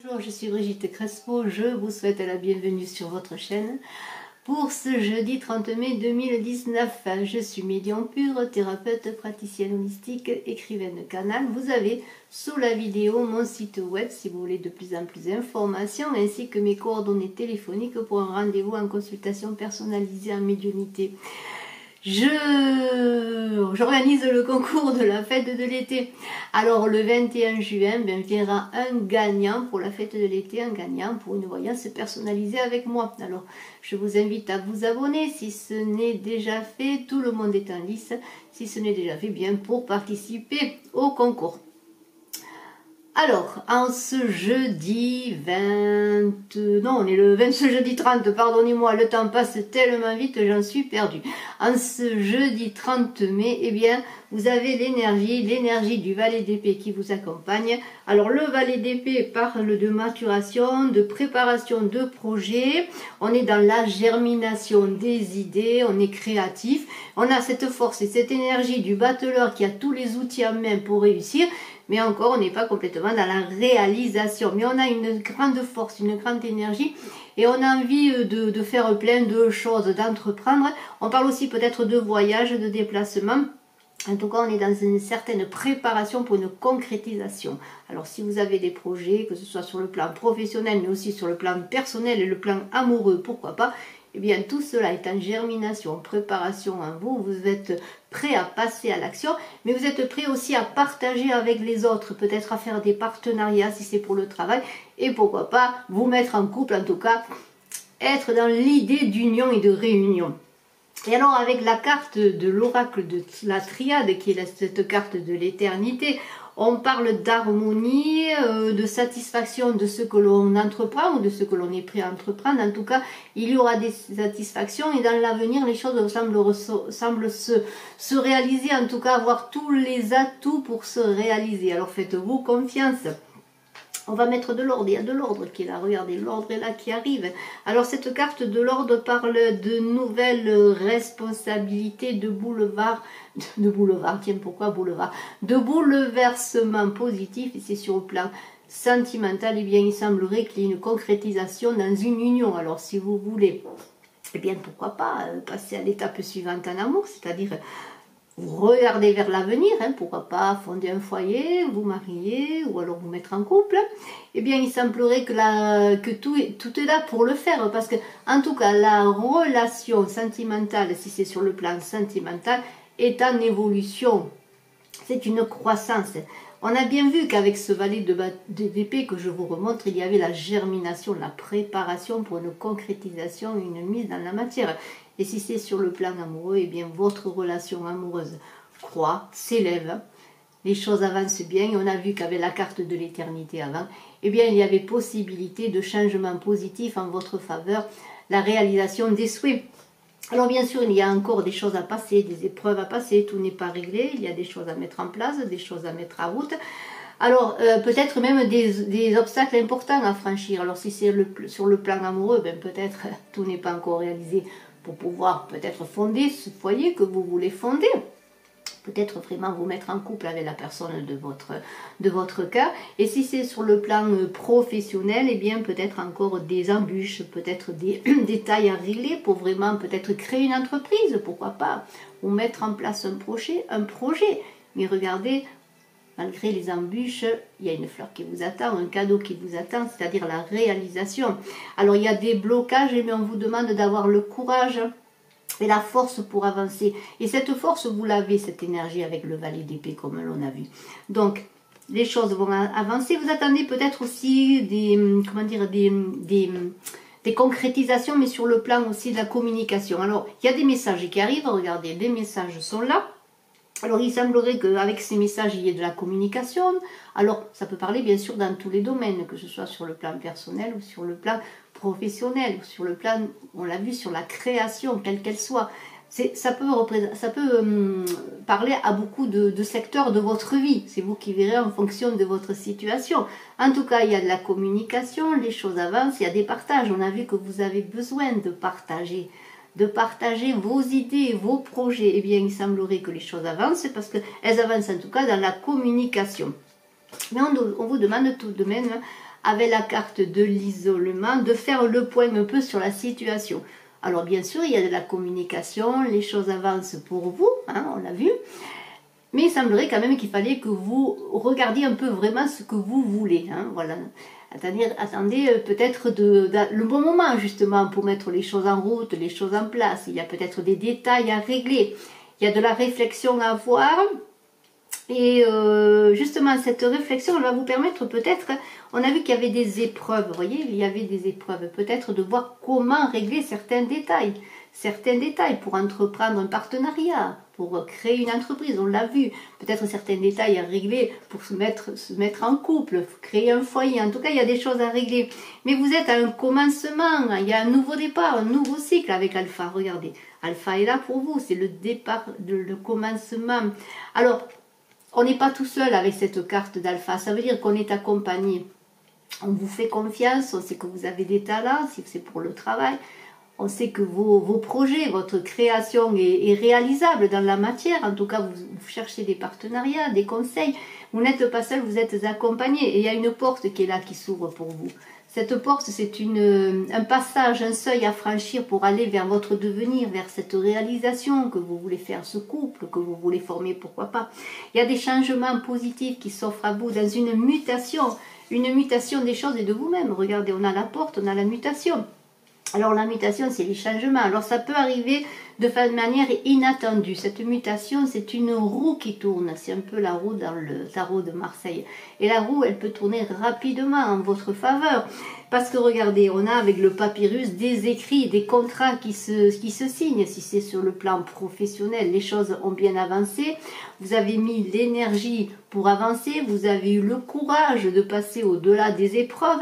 Bonjour, je suis Brigitte Crespo, je vous souhaite la bienvenue sur votre chaîne. Pour ce jeudi 30 mai 2019, je suis médium pure, thérapeute, praticienne holistique, écrivaine de canal. Vous avez sous la vidéo mon site web si vous voulez de plus en plus d'informations, ainsi que mes coordonnées téléphoniques pour un rendez-vous en consultation personnalisée en médiumnité. J'organise le concours de la fête de l'été. Alors le 21 juin, viendra un gagnant pour la fête de l'été, un gagnant pour une voyance personnalisée avec moi. Alors je vous invite à vous abonner si ce n'est déjà fait. Tout le monde est en lice. Si ce n'est déjà fait, bien pour participer au concours. Alors, en ce jeudi 20... Non, on est le 20, ce jeudi 30, pardonnez-moi, le temps passe tellement vite, j'en suis perdue. En ce jeudi 30 mai, eh bien, vous avez l'énergie du valet d'épée qui vous accompagne. Alors, le valet d'épée parle de maturation, de préparation de projet. On est dans la germination des idées, on est créatif. On a cette force et cette énergie du battleur qui a tous les outils en main pour réussir. Mais encore, on n'est pas complètement dans la réalisation. Mais on a une grande force, une grande énergie. Et on a envie de faire plein de choses, d'entreprendre. On parle aussi peut-être de voyage, de déplacement. En tout cas, on est dans une certaine préparation pour une concrétisation. Alors, si vous avez des projets, que ce soit sur le plan professionnel, mais aussi sur le plan personnel et le plan amoureux, pourquoi pas, eh bien, tout cela est en germination, en préparation en vous. Vous êtes prêt à passer à l'action, mais vous êtes prêt aussi à partager avec les autres, peut-être à faire des partenariats si c'est pour le travail, et pourquoi pas vous mettre en couple, en tout cas, être dans l'idée d'union et de réunion. Et alors, avec la carte de l'oracle de la triade, qui est cette carte de l'éternité, on parle d'harmonie, de satisfaction de ce que l'on entreprend ou de ce que l'on est prêt à entreprendre. En tout cas, il y aura des satisfactions et dans l'avenir, les choses semblent se réaliser, en tout cas avoir tous les atouts pour se réaliser. Alors faites-vous confiance. On va mettre de l'ordre, il y a de l'ordre qui est là, regardez, l'ordre est là qui arrive. Alors cette carte de l'ordre parle de nouvelles responsabilités, de boulevard, tiens pourquoi boulevard, de bouleversement positif, et c'est sur le plan sentimental, eh bien il semblerait qu'il y ait une concrétisation dans une union. Alors si vous voulez, eh bien pourquoi pas passer à l'étape suivante en amour, c'est-à-dire vous regardez vers l'avenir, pourquoi pas fonder un foyer, vous marier ou alors vous mettre en couple. Eh bien, il semblerait que tout est là pour le faire, parce que, en tout cas, la relation sentimentale, si c'est sur le plan sentimental, est en évolution. C'est une croissance. On a bien vu qu'avec ce valet d'épée que je vous remontre, il y avait la germination, la préparation pour une concrétisation, une mise dans la matière. Et si c'est sur le plan amoureux, eh bien votre relation amoureuse croît, s'élève, les choses avancent bien. Et on a vu qu'avec la carte de l'éternité avant, eh bien il y avait possibilité de changement positif en votre faveur, la réalisation des souhaits. Alors bien sûr, il y a encore des choses à passer, des épreuves à passer, tout n'est pas réglé, il y a des choses à mettre en place, des choses à mettre en route. Alors peut-être même des obstacles importants à franchir. Alors si c'est sur le plan amoureux, ben peut-être tout n'est pas encore réalisé pour pouvoir peut-être fonder ce foyer que vous voulez fonder. Peut-être vraiment vous mettre en couple avec la personne de votre cœur. Et si c'est sur le plan professionnel, eh bien peut-être encore des embûches, peut-être des détails à régler pour vraiment peut-être créer une entreprise, pourquoi pas, ou mettre en place un projet. Mais regardez, malgré les embûches, il y a une fleur qui vous attend, un cadeau qui vous attend, c'est-à-dire la réalisation. Alors il y a des blocages, mais on vous demande d'avoir le courage et la force pour avancer. Et cette force, vous l'avez, cette énergie avec le valet d'épée, comme l'on a vu. Donc, les choses vont avancer. Vous attendez peut-être aussi des concrétisations, mais sur le plan aussi de la communication. Alors, il y a des messages qui arrivent. Regardez, les messages sont là. Alors, il semblerait qu'avec ces messages, il y ait de la communication. Alors, ça peut parler, bien sûr, dans tous les domaines, que ce soit sur le plan personnel ou sur le plan professionnel, ou sur le plan, on l'a vu, sur la création, quelle qu'elle soit. Ça peut parler à beaucoup de secteurs de votre vie. C'est vous qui verrez en fonction de votre situation. En tout cas, il y a de la communication, les choses avancent, il y a des partages. On a vu que vous avez besoin de partager vos idées, vos projets. Eh bien, il semblerait que les choses avancent parce qu'elles avancent en tout cas dans la communication. Mais on vous demande tout de même avec la carte de l'isolement, de faire le point un peu sur la situation. Alors bien sûr, il y a de la communication, les choses avancent pour vous, hein, on l'a vu. Mais il semblerait quand même qu'il fallait que vous regardiez un peu vraiment ce que vous voulez. Hein, voilà. Attendez peut-être le bon moment justement pour mettre les choses en route, les choses en place. Il y a peut-être des détails à régler. Il y a de la réflexion à avoir. Et justement, cette réflexion elle va vous permettre peut-être, on a vu qu'il y avait des épreuves, vous voyez, il y avait des épreuves, peut-être de voir comment régler certains détails pour entreprendre un partenariat, pour créer une entreprise, on l'a vu, peut-être certains détails à régler pour se mettre en couple, créer un foyer, en tout cas il y a des choses à régler. Mais vous êtes à un commencement, il y a un nouveau départ, un nouveau cycle avec Alpha, regardez, Alpha est là pour vous, c'est le départ, le commencement. Alors, on n'est pas tout seul avec cette carte d'Alpha, ça veut dire qu'on est accompagné. On vous fait confiance, on sait que vous avez des talents, si c'est pour le travail. On sait que vos projets, votre création est réalisable dans la matière. En tout cas, vous cherchez des partenariats, des conseils. Vous n'êtes pas seul, vous êtes accompagné. Et il y a une porte qui est là, qui s'ouvre pour vous. Cette porte, c'est un passage, un seuil à franchir pour aller vers votre devenir, vers cette réalisation que vous voulez faire, ce couple que vous voulez former, pourquoi pas. Il y a des changements positifs qui s'offrent à vous dans une mutation des choses et de vous-même. Regardez, on a la porte, on a la mutation. Alors la mutation, c'est les changements. Alors ça peut arriver de manière inattendue. Cette mutation, c'est une roue qui tourne. C'est un peu la roue dans le tarot de Marseille. Et la roue, elle peut tourner rapidement en votre faveur. Parce que regardez, on a avec le papyrus des écrits, des contrats qui se signent. Si c'est sur le plan professionnel, les choses ont bien avancé. Vous avez mis l'énergie pour avancer. Vous avez eu le courage de passer au-delà des épreuves.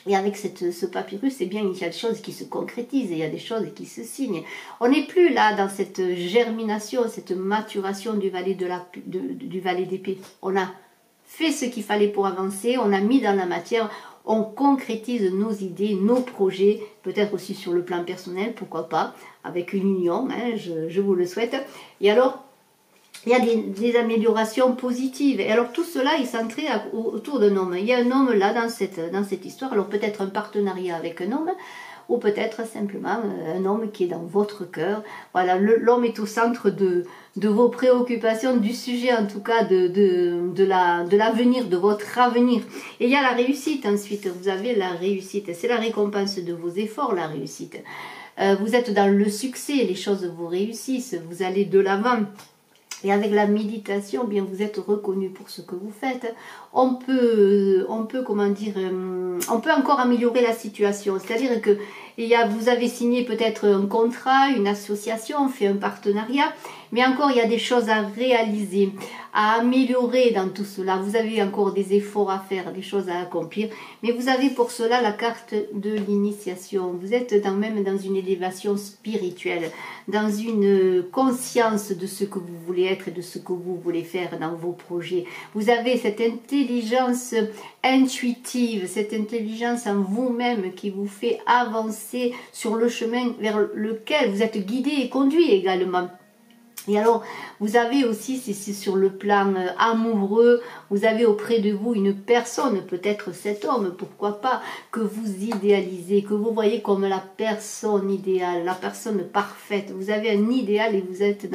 Et avec ce papyrus, c'est bien, il y a des choses qui se concrétisent, et il y a des choses qui se signent. On n'est plus là dans cette germination, cette maturation du valet d'épée. On a fait ce qu'il fallait pour avancer, on a mis dans la matière, on concrétise nos idées, nos projets, peut-être aussi sur le plan personnel, pourquoi pas, avec une union, hein, je vous le souhaite. Et alors, il y a des améliorations positives. Et alors tout cela est centré autour d'un homme. Il y a un homme là dans cette histoire. Alors peut-être un partenariat avec un homme, ou peut-être simplement un homme qui est dans votre cœur. Voilà, l'homme est au centre de vos préoccupations, du sujet en tout cas de l'avenir, de votre avenir. Et il y a la réussite ensuite. Vous avez la réussite. C'est la récompense de vos efforts, la réussite. Vous êtes dans le succès, les choses vous réussissent, vous allez de l'avant. Et avec la méditation, bien vous êtes reconnu pour ce que vous faites. On peut comment dire, on peut encore améliorer la situation. C'est-à-dire que vous avez signé peut-être un contrat, une association, fait un partenariat, mais encore il y a des choses à réaliser, à améliorer dans tout cela. Vous avez encore des efforts à faire, des choses à accomplir, mais vous avez pour cela la carte de l'initiation. Vous êtes même dans une élévation spirituelle, dans une conscience de ce que vous voulez être et de ce que vous voulez faire dans vos projets. Vous avez cette intelligence intuitive, cette intelligence en vous-même qui vous fait avancer sur le chemin vers lequel vous êtes guidé et conduit également. Et alors, vous avez aussi, si c'est sur le plan amoureux, vous avez auprès de vous une personne, peut-être cet homme, pourquoi pas, que vous idéalisez, que vous voyez comme la personne idéale, la personne parfaite. Vous avez un idéal et vous êtes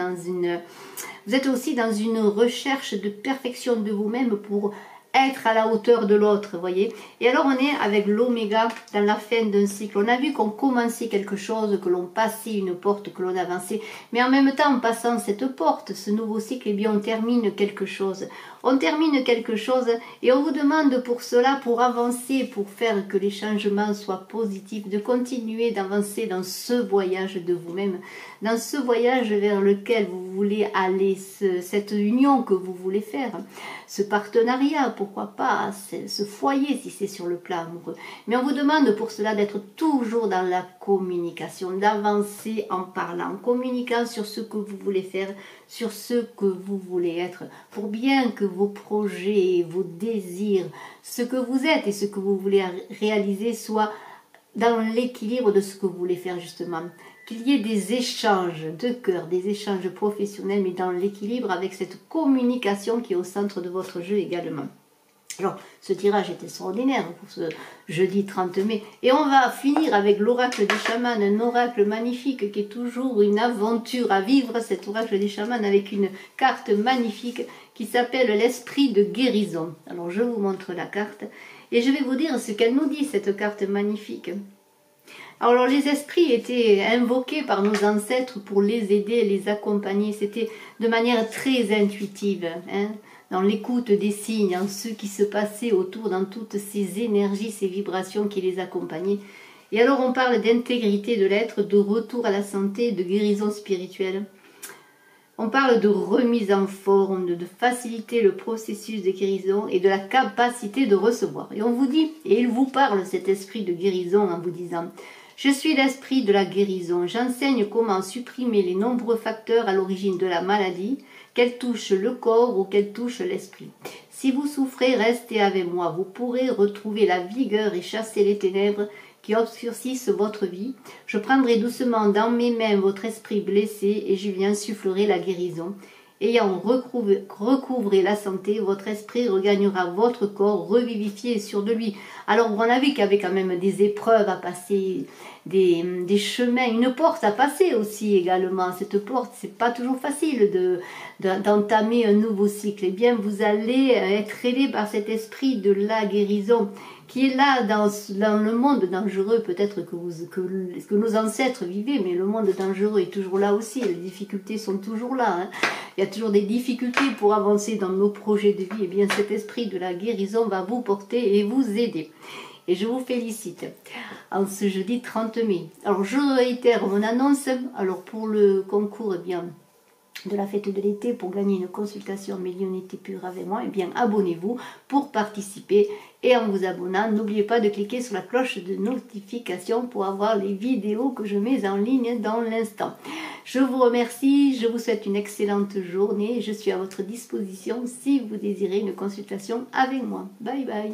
aussi dans une recherche de perfection de vous-même pour être à la hauteur de l'autre, vous voyez. Et alors on est avec l'oméga dans la fin d'un cycle. On a vu qu'on commençait quelque chose, que l'on passait une porte, que l'on avançait. Mais en même temps, en passant cette porte, ce nouveau cycle, eh bien on termine quelque chose. On termine quelque chose et on vous demande pour cela, pour avancer, pour faire que les changements soient positifs, de continuer d'avancer dans ce voyage de vous-même, dans ce voyage vers lequel vous voulez aller, cette union que vous voulez faire, ce partenariat, pourquoi pas, ce foyer si c'est sur le plan amoureux. Mais on vous demande pour cela d'être toujours dans la communication, d'avancer en parlant, en communiquant sur ce que vous voulez faire, sur ce que vous voulez être, pour bien que vos projets, vos désirs, ce que vous êtes et ce que vous voulez réaliser soient dans l'équilibre de ce que vous voulez faire justement. Qu'il y ait des échanges de cœur, des échanges professionnels, mais dans l'équilibre avec cette communication qui est au centre de votre jeu également. Alors, ce tirage est extraordinaire pour ce jeudi 30 mai. Et on va finir avec l'oracle des chamans, un oracle magnifique qui est toujours une aventure à vivre, cet oracle des chamans avec une carte magnifique qui s'appelle l'esprit de guérison. Alors, je vous montre la carte et je vais vous dire ce qu'elle nous dit, cette carte magnifique. Alors, les esprits étaient invoqués par nos ancêtres pour les aider, les accompagner. C'était de manière très intuitive, hein, dans l'écoute des signes, en ce qui se passait autour, dans toutes ces énergies, ces vibrations qui les accompagnaient. Et alors on parle d'intégrité de l'être, de retour à la santé, de guérison spirituelle. On parle de remise en forme, de faciliter le processus de guérison et de la capacité de recevoir. Et on vous dit, et il vous parle cet esprit de guérison en vous disant « Je suis l'esprit de la guérison, j'enseigne comment supprimer les nombreux facteurs à l'origine de la maladie, qu'elle touche le corps ou qu'elle touche l'esprit. Si vous souffrez, restez avec moi. Vous pourrez retrouver la vigueur et chasser les ténèbres qui obscurcissent votre vie. Je prendrai doucement dans mes mains votre esprit blessé et je lui insufflerai la guérison. Ayant recouvré la santé, votre esprit regagnera votre corps revivifié et sûr de lui. » Alors on a vu qu'il y avait quand même des épreuves à passer, des chemins, une porte à passer aussi également. Cette porte, c'est pas toujours facile d'entamer un nouveau cycle. Eh bien, vous allez être aidé par cet esprit de la guérison qui est là dans le monde dangereux, peut-être que nos ancêtres vivaient, mais le monde dangereux est toujours là aussi, les difficultés sont toujours là. Hein. Il y a toujours des difficultés pour avancer dans nos projets de vie. Eh bien, cet esprit de la guérison va vous porter et vous aider. Et je vous félicite en ce jeudi 30 mai. Alors, je réitère mon annonce. Alors, pour le concours, eh bien, de la fête de l'été, pour gagner une consultation médiumnité pure avec moi, eh bien, abonnez-vous pour participer. Et en vous abonnant, n'oubliez pas de cliquer sur la cloche de notification pour avoir les vidéos que je mets en ligne dans l'instant. Je vous remercie, je vous souhaite une excellente journée. Je suis à votre disposition si vous désirez une consultation avec moi. Bye bye.